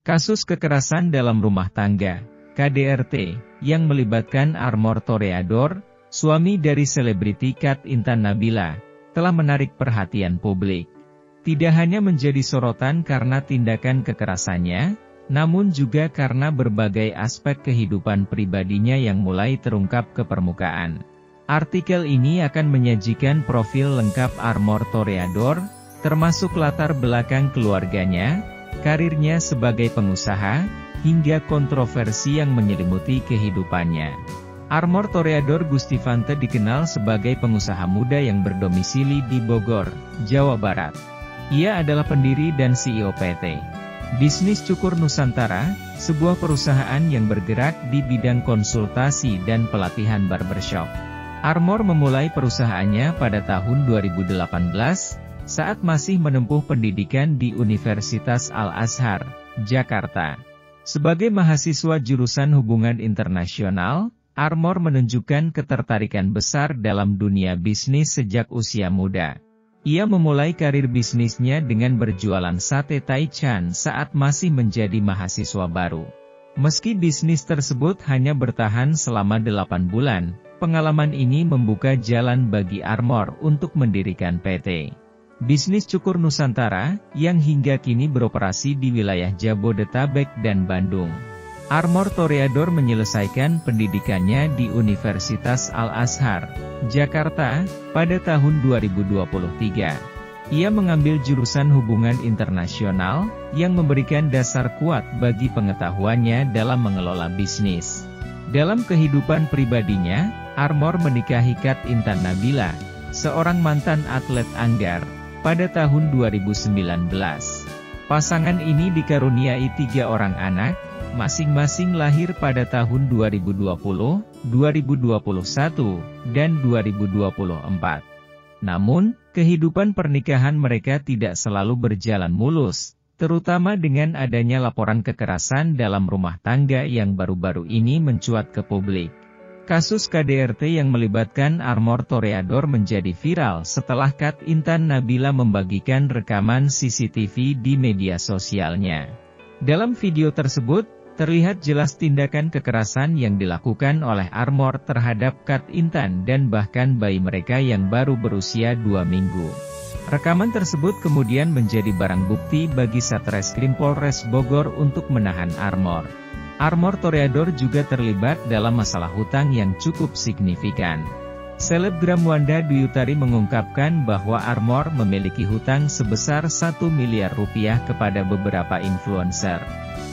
Kasus kekerasan dalam rumah tangga, KDRT, yang melibatkan Armor Toreador, suami dari selebriti Kat Intan Nabila, telah menarik perhatian publik. Tidak hanya menjadi sorotan karena tindakan kekerasannya, namun juga karena berbagai aspek kehidupan pribadinya yang mulai terungkap ke permukaan. Artikel ini akan menyajikan profil lengkap Armor Toreador, termasuk latar belakang keluarganya, karirnya sebagai pengusaha, hingga kontroversi yang menyelimuti kehidupannya. Armor Toreador Gustivante dikenal sebagai pengusaha muda yang berdomisili di Bogor, Jawa Barat. Ia adalah pendiri dan CEO PT Bisnis Cukur Nusantara, sebuah perusahaan yang bergerak di bidang konsultasi dan pelatihan barbershop. Armor memulai perusahaannya pada tahun 2018, saat masih menempuh pendidikan di Universitas Al-Azhar, Jakarta. Sebagai mahasiswa jurusan hubungan internasional, Armor menunjukkan ketertarikan besar dalam dunia bisnis sejak usia muda. Ia memulai karir bisnisnya dengan berjualan sate taichan saat masih menjadi mahasiswa baru. Meski bisnis tersebut hanya bertahan selama 8 bulan, pengalaman ini membuka jalan bagi Armor untuk mendirikan PT Bisnis Cukur Nusantara, yang hingga kini beroperasi di wilayah Jabodetabek dan Bandung. Armor Toreador menyelesaikan pendidikannya di Universitas Al-Azhar, Jakarta, pada tahun 2023. Ia mengambil jurusan hubungan internasional, yang memberikan dasar kuat bagi pengetahuannya dalam mengelola bisnis. Dalam kehidupan pribadinya, Armor menikahi Kat Intan Nabila, seorang mantan atlet anggar, pada tahun 2019. Pasangan ini dikaruniai 3 orang anak, masing-masing lahir pada tahun 2020, 2021, dan 2024. Namun, kehidupan pernikahan mereka tidak selalu berjalan mulus, terutama dengan adanya laporan kekerasan dalam rumah tangga yang baru-baru ini mencuat ke publik. Kasus KDRT yang melibatkan Armor Toreador menjadi viral setelah Kat Intan Nabila membagikan rekaman CCTV di media sosialnya. Dalam video tersebut, terlihat jelas tindakan kekerasan yang dilakukan oleh Armor terhadap Kat Intan dan bahkan bayi mereka yang baru berusia 2 minggu. Rekaman tersebut kemudian menjadi barang bukti bagi Satreskrim Polres Bogor untuk menahan Armor. Armor Toreador juga terlibat dalam masalah hutang yang cukup signifikan. Selebgram Wanda Duyutari mengungkapkan bahwa Armor memiliki hutang sebesar 1 miliar rupiah kepada beberapa influencer.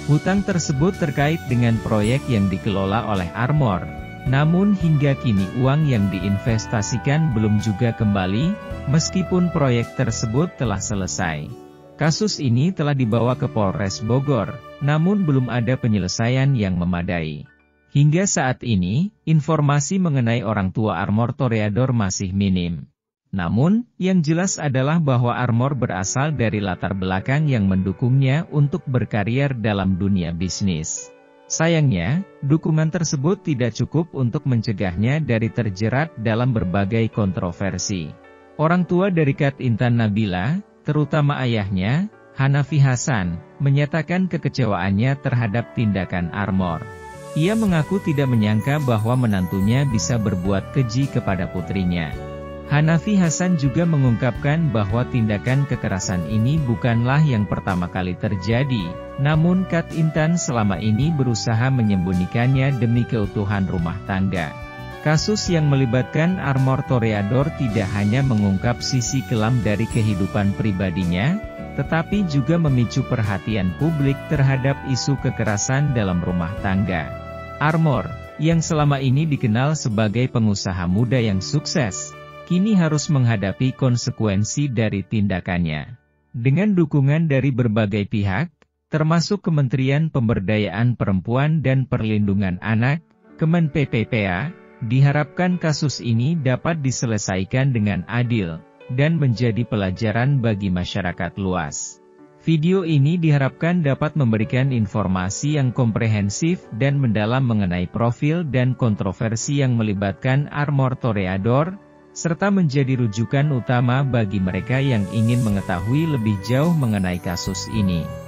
Hutang tersebut terkait dengan proyek yang dikelola oleh Armor, namun hingga kini uang yang diinvestasikan belum juga kembali, meskipun proyek tersebut telah selesai. Kasus ini telah dibawa ke Polres Bogor, namun belum ada penyelesaian yang memadai. Hingga saat ini, informasi mengenai orang tua Armor Toreador masih minim. Namun, yang jelas adalah bahwa Armor berasal dari latar belakang yang mendukungnya untuk berkarier dalam dunia bisnis. Sayangnya, dukungan tersebut tidak cukup untuk mencegahnya dari terjerat dalam berbagai kontroversi. Orang tua dari Kat Intan Nabila, terutama ayahnya, Hanafi Hasan, menyatakan kekecewaannya terhadap tindakan Armor. Ia mengaku tidak menyangka bahwa menantunya bisa berbuat keji kepada putrinya. Hanafi Hasan juga mengungkapkan bahwa tindakan kekerasan ini bukanlah yang pertama kali terjadi, namun Kat Intan selama ini berusaha menyembunyikannya demi keutuhan rumah tangga. Kasus yang melibatkan Armor Toreador tidak hanya mengungkap sisi kelam dari kehidupan pribadinya, tetapi juga memicu perhatian publik terhadap isu kekerasan dalam rumah tangga. Armor, yang selama ini dikenal sebagai pengusaha muda yang sukses, kini harus menghadapi konsekuensi dari tindakannya. Dengan dukungan dari berbagai pihak, termasuk Kementerian Pemberdayaan Perempuan dan Perlindungan Anak, Kemen PPPA, diharapkan kasus ini dapat diselesaikan dengan adil, dan menjadi pelajaran bagi masyarakat luas. Video ini diharapkan dapat memberikan informasi yang komprehensif dan mendalam mengenai profil dan kontroversi yang melibatkan Armor Toreador, serta menjadi rujukan utama bagi mereka yang ingin mengetahui lebih jauh mengenai kasus ini.